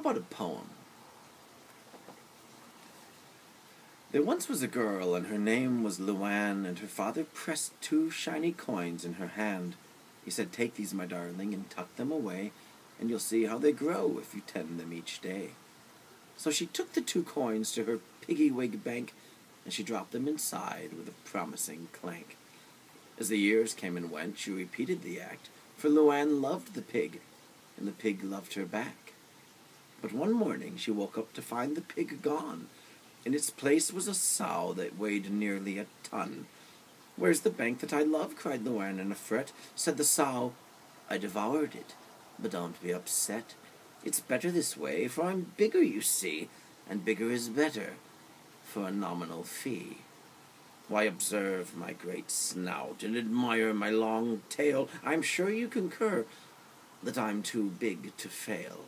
about a poem? There once was a girl, and her name was Luann, and her father pressed 2 shiny coins in her hand. He said, "Take these, my darling, and tuck them away, and you'll see how they grow if you tend them each day." So she took the 2 coins to her piggy-wig bank, and she dropped them inside with a promising clank. As the years came and went, she repeated the act, for Luann loved the pig, and the pig loved her back. But one morning she woke up to find the pig gone. In its place was a sow that weighed nearly a ton. "Where's the bank that I love?" cried Luann in a fret. Said the sow, "I devoured it, but don't be upset. It's better this way, for I'm bigger, you see, and bigger is better, for a nominal fee. Why, observe my great snout, and admire my long tail. I'm sure you concur that I'm too big to fail.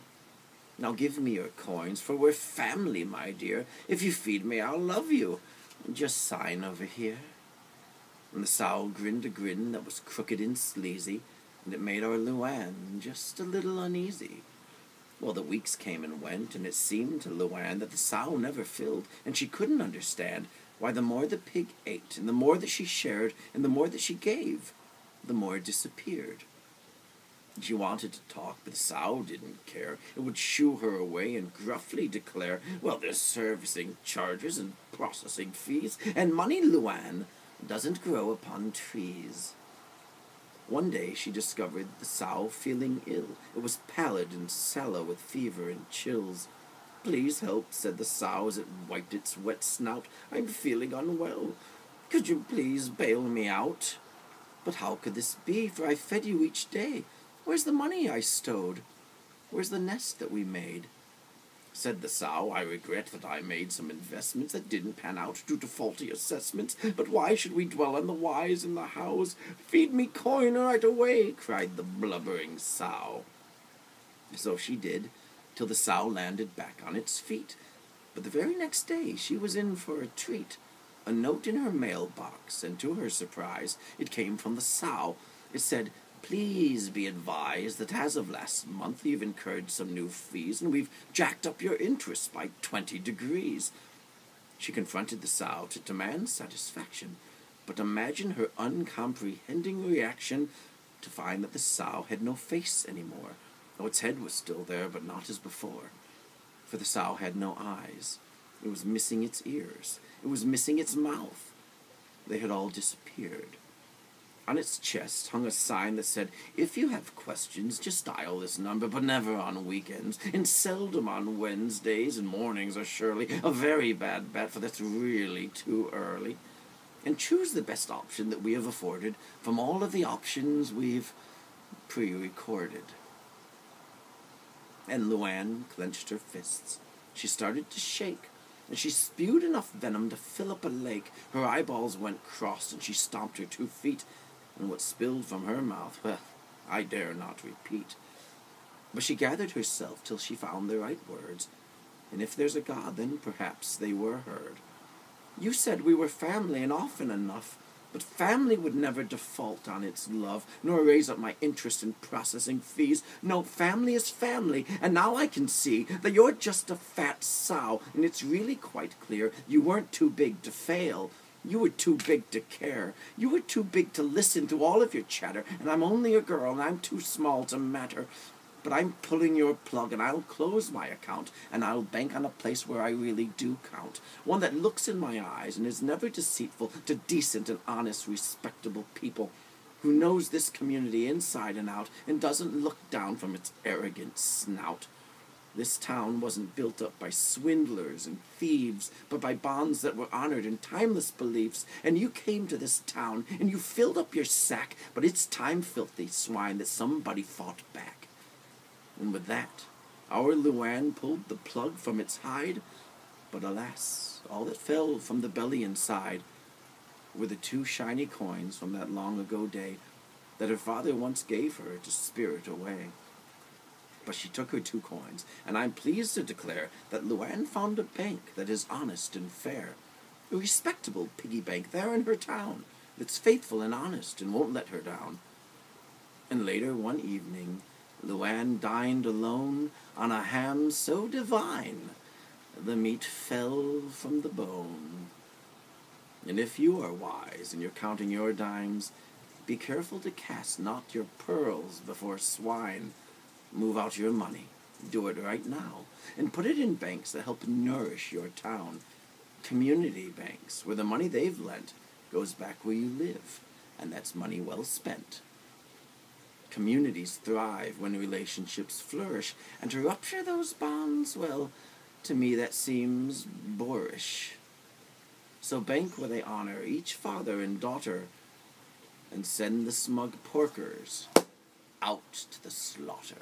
Now give me your coins, for we're family, my dear. If you feed me, I'll love you. Just sign over here." And the sow grinned a grin that was crooked and sleazy, and it made our Luann just a little uneasy. Well, the weeks came and went, and it seemed to Luann that the sow never filled, and she couldn't understand why the more the pig ate, and the more that she shared, and the more that she gave, the more it disappeared. She wanted to talk, but the sow didn't care. It would shoo her away and gruffly declare, "Well, there's servicing charges and processing fees, and money, Luann, doesn't grow upon trees." One day she discovered the sow feeling ill. It was pallid and sallow with fever and chills. "Please help," said the sow as it wiped its wet snout. "I'm feeling unwell. Could you please bail me out?" "But how could this be, for I fed you each day? Where's the money I stowed? Where's the nest that we made?" Said the sow, "I regret that I made some investments that didn't pan out due to faulty assessments, but why should we dwell on the whys and the hows? Feed me coin right away," cried the blubbering sow. So she did, till the sow landed back on its feet. But the very next day she was in for a treat. A note in her mailbox, and to her surprise, it came from the sow. It said, "Please be advised that as of last month you've incurred some new fees, and we've jacked up your interest by 20 degrees. She confronted the sow to demand satisfaction, but imagine her uncomprehending reaction to find that the sow had no face anymore. Oh, its head was still there, but not as before. For the sow had no eyes. It was missing its ears. It was missing its mouth. They had all disappeared. On its chest hung a sign that said, "If you have questions, just dial this number, but never on weekends, and seldom on Wednesdays, and mornings are surely a very bad bet, for that's really too early. And choose the best option that we have afforded from all of the options we've pre-recorded." And Luann clenched her fists. She started to shake, and she spewed enough venom to fill up a lake. Her eyeballs went crossed, and she stomped her 2 feet, and what spilled from her mouth, well, I dare not repeat. But she gathered herself till she found the right words, and if there's a God, then perhaps they were heard. "You said we were family, and often enough, but family would never default on its love, nor raise up my interest in processing fees. No, family is family, and now I can see that you're just a fat sow, and it's really quite clear you weren't too big to fail. You were too big to care. You were too big to listen to all of your chatter, and I'm only a girl, and I'm too small to matter. But I'm pulling your plug, and I'll close my account, and I'll bank on a place where I really do count. One that looks in my eyes and is never deceitful to decent and honest, respectable people, who knows this community inside and out and doesn't look down from its arrogant snout. This town wasn't built up by swindlers and thieves, but by bonds that were honored in timeless beliefs. And you came to this town, and you filled up your sack, but it's time, filthy swine, that somebody fought back." And with that, our Luann pulled the plug from its hide, but alas, all that fell from the belly inside were the 2 shiny coins from that long-ago day that her father once gave her to spirit away. But she took her 2 coins, and I'm pleased to declare that Luann found a bank that is honest and fair, a respectable piggy bank there in her town, that's faithful and honest and won't let her down. And later one evening, Luann dined alone on a ham so divine, the meat fell from the bone. And if you are wise and you're counting your dimes, be careful to cast not your pearls before swine. Move out your money, do it right now, and put it in banks that help nourish your town. Community banks, where the money they've lent goes back where you live, and that's money well spent. Communities thrive when relationships flourish, and to rupture those bonds, well, to me that seems boorish. So bank where they honor each father and daughter, and send the smug porkers out to the slaughter.